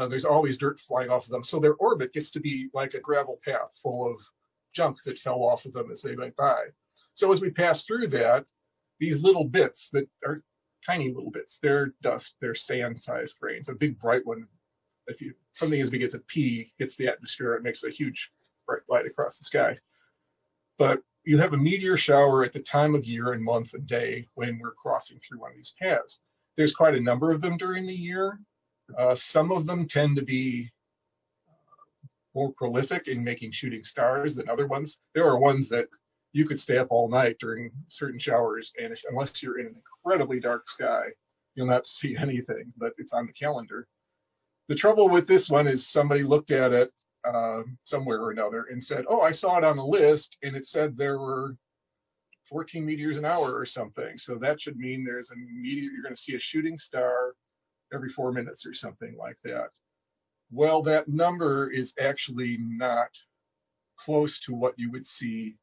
there's always dirt flying off of them. So their orbit gets to be like a gravel path full of junk that fell off of them as they went by. So as we pass through that, these little bits that are tiny little bits, they're dust, they're sand-sized grains. A big bright one, if you something as big as a pea hits the atmosphere, it makes a huge bright light across the sky. But you have a meteor shower at the time of year and month and day when we're crossing through one of these paths. There's quite a number of them during the year. Some of them tend to be more prolific in making shooting stars than other ones. There are ones that you could stay up all night during certain showers, and unless you're in an incredibly dark sky, you'll not see anything, but it's on the calendar. The trouble with this one is somebody looked at it somewhere or another and said, oh, I saw it on a list, and it said there were 14 meteors an hour or something. So that should mean there's a meteor, you're going to see a shooting star every 4 minutes or something like that. Well, that number is actually not close to what you would see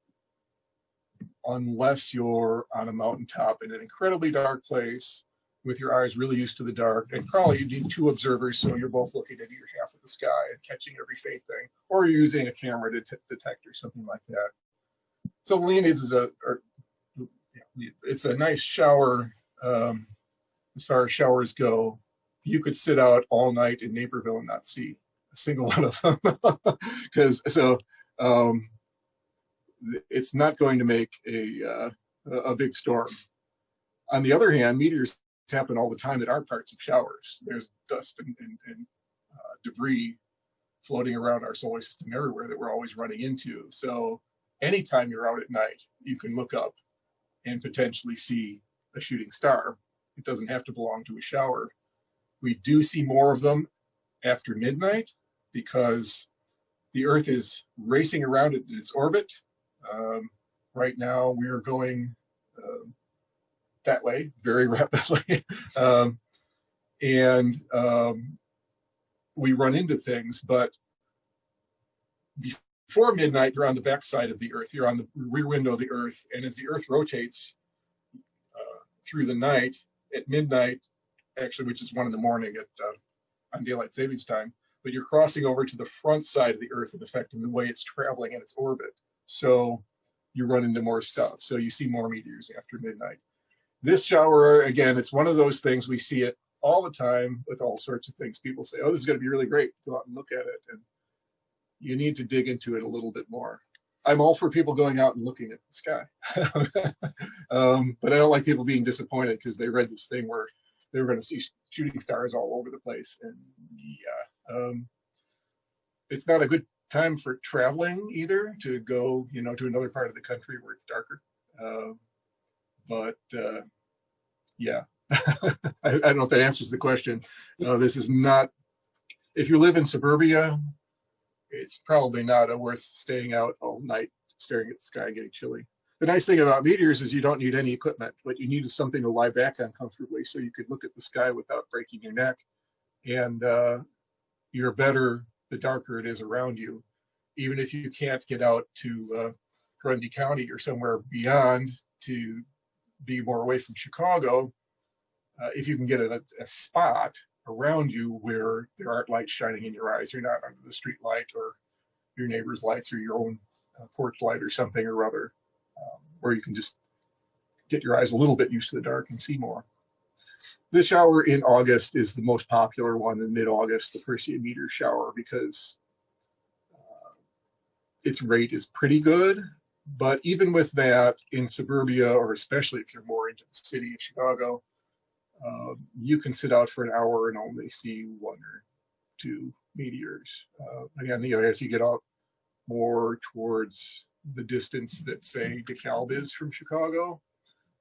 unless you're on a mountaintop in an incredibly dark place with your eyes really used to the dark, and probably you need two observers so you're both looking into your half of the sky and catching every faint thing, or you're using a camera to detect or something like that. So Leonids is it's a nice shower. As far as showers go, you could sit out all night in Naperville and not see a single one of them, because it's not going to make a big storm. On the other hand, meteors happen all the time that aren't parts of showers. There's dust and debris floating around our solar system everywhere that we're always running into. So anytime you're out at night, you can look up and potentially see a shooting star. It doesn't have to belong to a shower. We do see more of them after midnight because the Earth is racing around in its orbit. Right now, we are going that way very rapidly. We run into things, but before midnight, you're on the backside of the Earth. You're on the rear window of the Earth. And as the Earth rotates through the night, at midnight, actually, which is 1 in the morning on daylight savings time, but you're crossing over to the front side of the Earth and affecting the way it's traveling in its orbit. So you run into more stuff. So you see more meteors after midnight. This shower, again, it's one of those things, we see it all the time with all sorts of things. People say, oh, this is going to be really great. Go out and look at it. And you need to dig into it a little bit more. I'm all for people going out and looking at the sky. But I don't like people being disappointed because they read this thing where they were going to see shooting stars all over the place. And yeah, it's not a good time for traveling either, to go, to another part of the country where it's darker. Yeah, I don't know if that answers the question. This is not, if you live in suburbia, it's probably not worth staying out all night staring at the sky getting chilly. The nice thing about meteors is you don't need any equipment. What you need is something to lie back on comfortably so you could look at the sky without breaking your neck. And you're better the darker it is around you. Even if you can't get out to Grundy County or somewhere beyond to be more away from Chicago, if you can get a spot around you where there aren't lights shining in your eyes, you're not under the street light or your neighbor's lights or your own porch light or something or other, where you can just get your eyes a little bit used to the dark and see more. This shower in August is the most popular one in mid-August, the Perseid Meteor Shower, because its rate is pretty good. But even with that, in suburbia, or especially if you're more into the city of Chicago, you can sit out for an hour and only see 1 or 2 meteors. Again, if you get out more towards the distance that, say, DeKalb is from Chicago,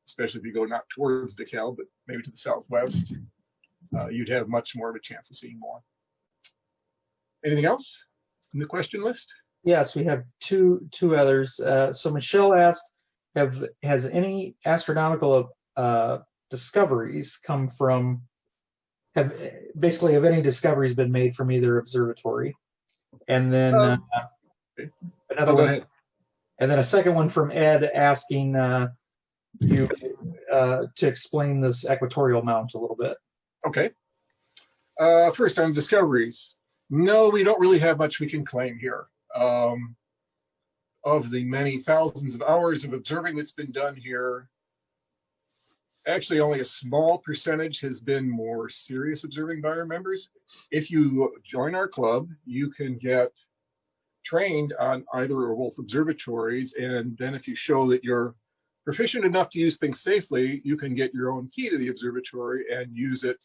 especially if you go not towards DeKalb, but maybe to the southwest, you'd have much more of a chance of seeing more. Anything else in the question list? Yes, we have two others. So Michelle asked, has any astronomical discoveries come from, have any discoveries been made from either observatory? And then another one, ahead. And then a second one from Ed asking you to explain this equatorial mount a little bit. Okay. First, on discoveries. No, we don't really have much we can claim here. Of the many thousands of hours of observing that's been done here, actually only a small percentage has been more serious observing by our members. If you join our club, you can get trained on either or both observatories, and then if you show that you're proficient enough to use things safely, you can get your own key to the observatory and use it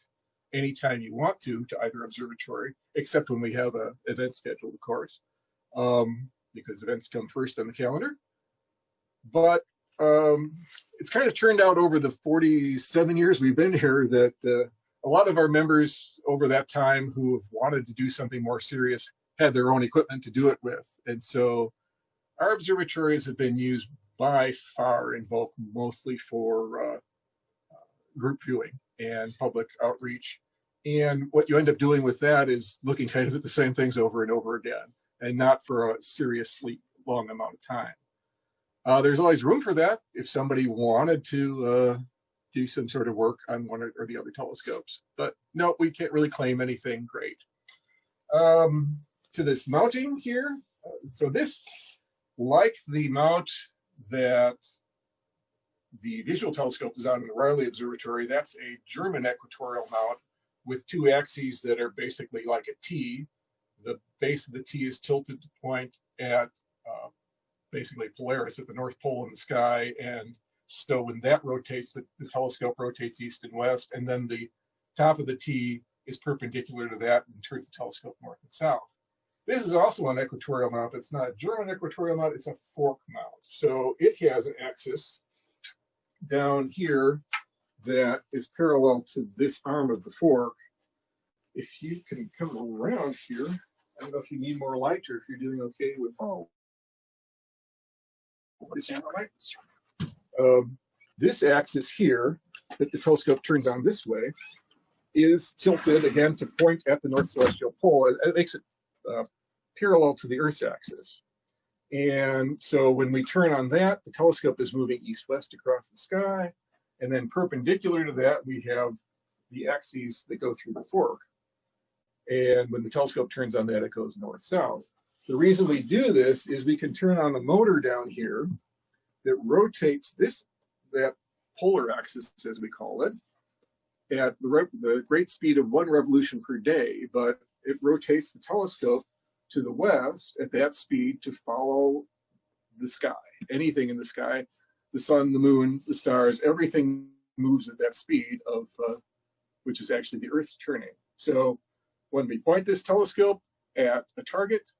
anytime you want to either observatory, except when we have an event scheduled, of course, because events come first on the calendar. But it's kind of turned out over the 47 years we've been here that a lot of our members over that time who have wanted to do something more serious had their own equipment to do it with. And so our observatories have been used by far in bulk mostly for group viewing and public outreach. And what you end up doing with that is looking kind of at the same things over and over again, and not for a seriously long amount of time. There's always room for that if somebody wanted to do some sort of work on one or the other telescopes. But no, we can't really claim anything great. To this mounting here, so this, like the mount that the visual telescope is on in the Riley Observatory, that's a German equatorial mount with two axes that are basically like a T. The base of the T is tilted to point at basically Polaris at the North Pole in the sky, and so when that rotates, the telescope rotates east and west, and then the top of the T is perpendicular to that and turns the telescope north and south. This is also an equatorial mount. It's not a German equatorial mount, it's a fork mount. So it has an axis down here that is parallel to this arm of the fork. If you can come around here, I don't know if you need more light or if you're doing okay with this light. This axis here that the telescope turns on this way is tilted again to point at the North Celestial Pole. It makes it parallel to the Earth's axis. And so when we turn on that, the telescope is moving east-west across the sky, and then perpendicular to that, we have the axes that go through the fork. And when the telescope turns on that, it goes north-south. The reason we do this is we can turn on a motor down here that rotates that polar axis, as we call it, at the great speed of 1 revolution per day, but it rotates the telescope to the west at that speed to follow the sky. Anything in the sky, the sun, the moon, the stars, everything moves at that speed of, which is actually the Earth's turning. So when we point this telescope at a target,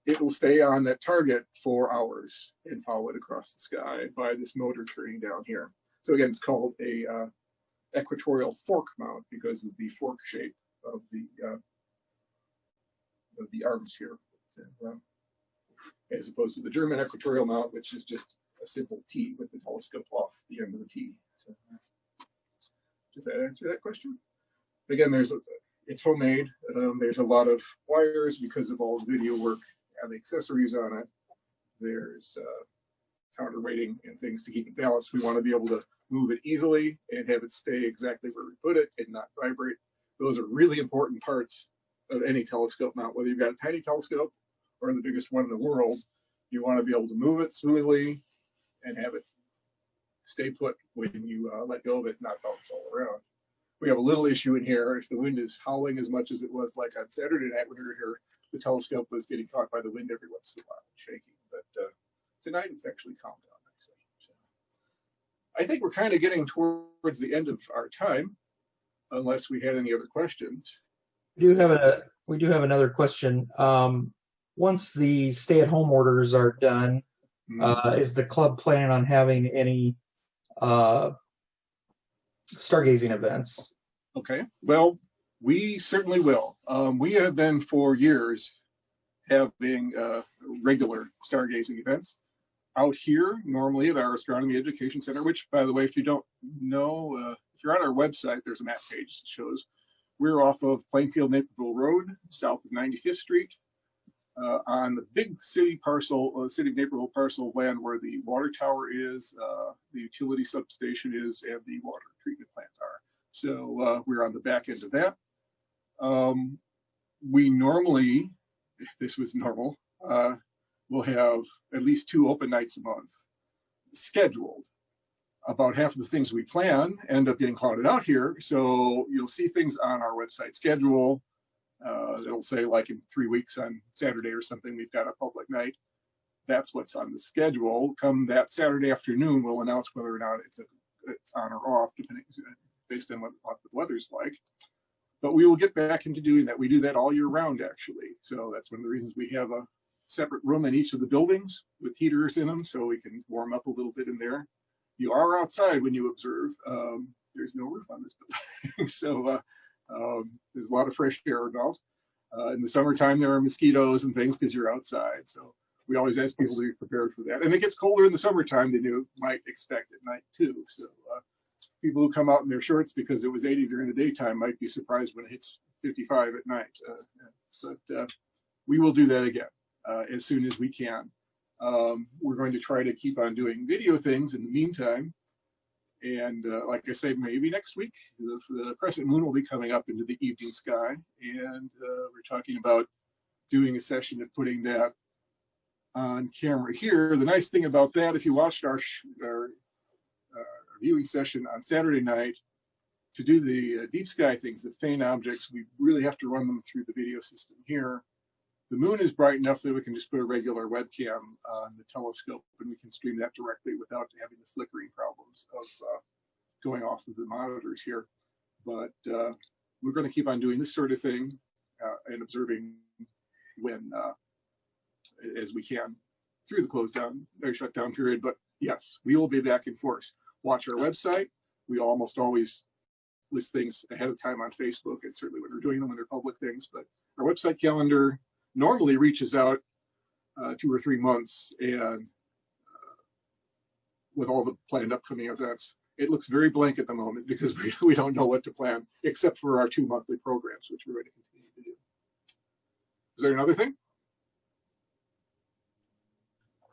it will stay on that target for hours and follow it across the sky by this motor turning down here. So again, it's called a equatorial fork mount because of the fork shape of the arms here, as opposed to the German equatorial mount, which is just a simple T with the telescope off the end of the T. So, does that answer that question? Again, it's homemade. There's a lot of wires because of all the video work and the accessories on it. There's counterweighting and things to keep it balanced. We want to be able to move it easily and have it stay exactly where we put it and not vibrate. Those are really important parts of any telescope mount. Whether you've got a tiny telescope or the biggest one in the world, you want to be able to move it smoothly and have it stay put when you let go of it, not bounce all around. We have a little issue in here. If the wind is howling as much as it was like on Saturday night when we were here, the telescope was getting caught by the wind every once in a while, shaking. But tonight it's actually calmed down nicely. So I think we're kind of getting towards the end of our time, unless we had any other questions. We do have another question. Once the stay-at-home orders are done, is the club planning on having any stargazing events? Okay, well, we certainly will. We have been for years having regular stargazing events out here, normally at our Astronomy Education Center, which, by the way, if you don't know, if you're on our website, there's a map page that shows we're off of Plainfield Naperville Road, south of 95th Street, on the big city parcel, city of Naperville parcel of land where the water tower is, the utility substation is, and the water treatment plant are. So we're on the back end of that. We normally, if this was normal, we'll have at least 2 open nights a month scheduled. About half of the things we plan end up getting clouded out here. So you'll see things on our website schedule. It'll say like in 3 weeks on Saturday or something, we've got a public night. That's what's on the schedule. Come that Saturday afternoon, we'll announce whether or not it's on or off, depending based on what the weather's like. But we will get back into doing that. We do that all year round, actually. So that's one of the reasons we have a separate room in each of the buildings with heaters in them, so we can warm up a little bit in there. You are outside when you observe. There's no roof on this building, so there's a lot of fresh air involved. In the summertime, there are mosquitoes and things because you're outside. So we always ask people to be prepared for that. And it gets colder in the summertime than you might expect at night too. So people who come out in their shorts because it was 80 during the daytime might be surprised when it hits 55 at night. But we will do that again as soon as we can. We're going to try to keep on doing video things in the meantime. And like I say, maybe next week, the crescent moon will be coming up into the evening sky. And we're talking about doing a session of putting that on camera here. The nice thing about that, if you watched our viewing session on Saturday night, to do the deep sky things, the faint objects, we really have to run them through the video system here. The moon is bright enough that we can just put a regular webcam on the telescope and we can stream that directly without having the flickering problems of going off of the monitors here. But we're going to keep on doing this sort of thing and observing when, as we can, through the closed down or shutdown period. But yes, we will be back in force. Watch our website. We almost always list things ahead of time on Facebook, and certainly when we're doing them when they're public things. But our website calendar normally reaches out 2 or 3 months, and with all the planned upcoming events, it looks very blank at the moment because we don't know what to plan, except for our 2 monthly programs, which we're going to continue to do. Is there another thing?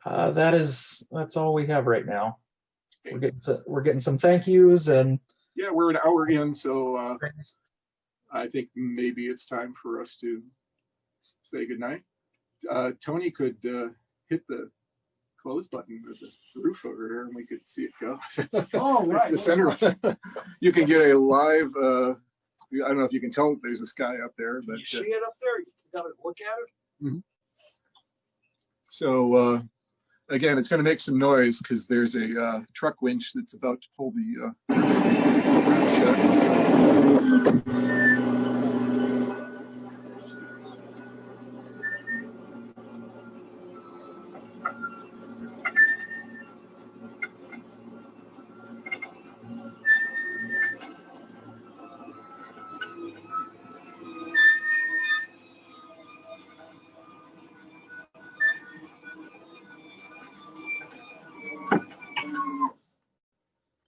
That's all we have right now. We're getting some thank yous, and yeah, we're an hour in, so I think maybe it's time for us to say goodnight. Tony could hit the close button of the roof over here, and we could see it go. Oh, right. It's the center. You can get a live. I don't know if you can tell. There's a sky up there, but you see it up there. You got to look at it. Mm-hmm. So again, it's going to make some noise because there's a truck winch that's about to pull the shut.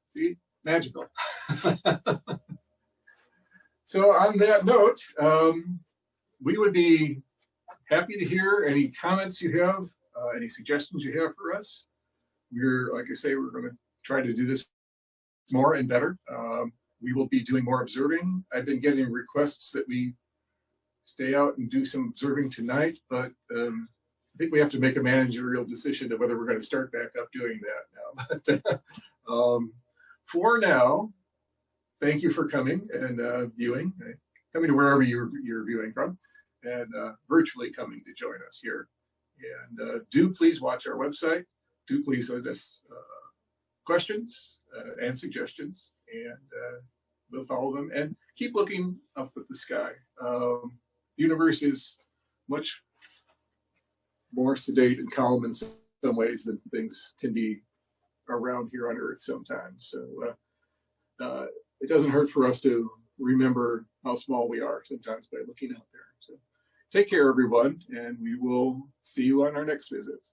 See, magical. So on that note, we would be happy to hear any comments you have, any suggestions you have for us. Like I say, we're going to try to do this more and better. We will be doing more observing. I've been getting requests that we stay out and do some observing tonight, but I think we have to make a managerial decision of whether we're going to start back up doing that now. But for now, thank you for coming and viewing, coming to wherever you're viewing from, and virtually coming to join us here. And do please watch our website. Do please send us questions and suggestions, and we'll follow them. And keep looking up at the sky. The universe is much more sedate and calm in some ways than things can be around here on Earth sometimes. So it doesn't hurt for us to remember how small we are sometimes by looking out there. So take care, everyone, and we will see you on our next visit.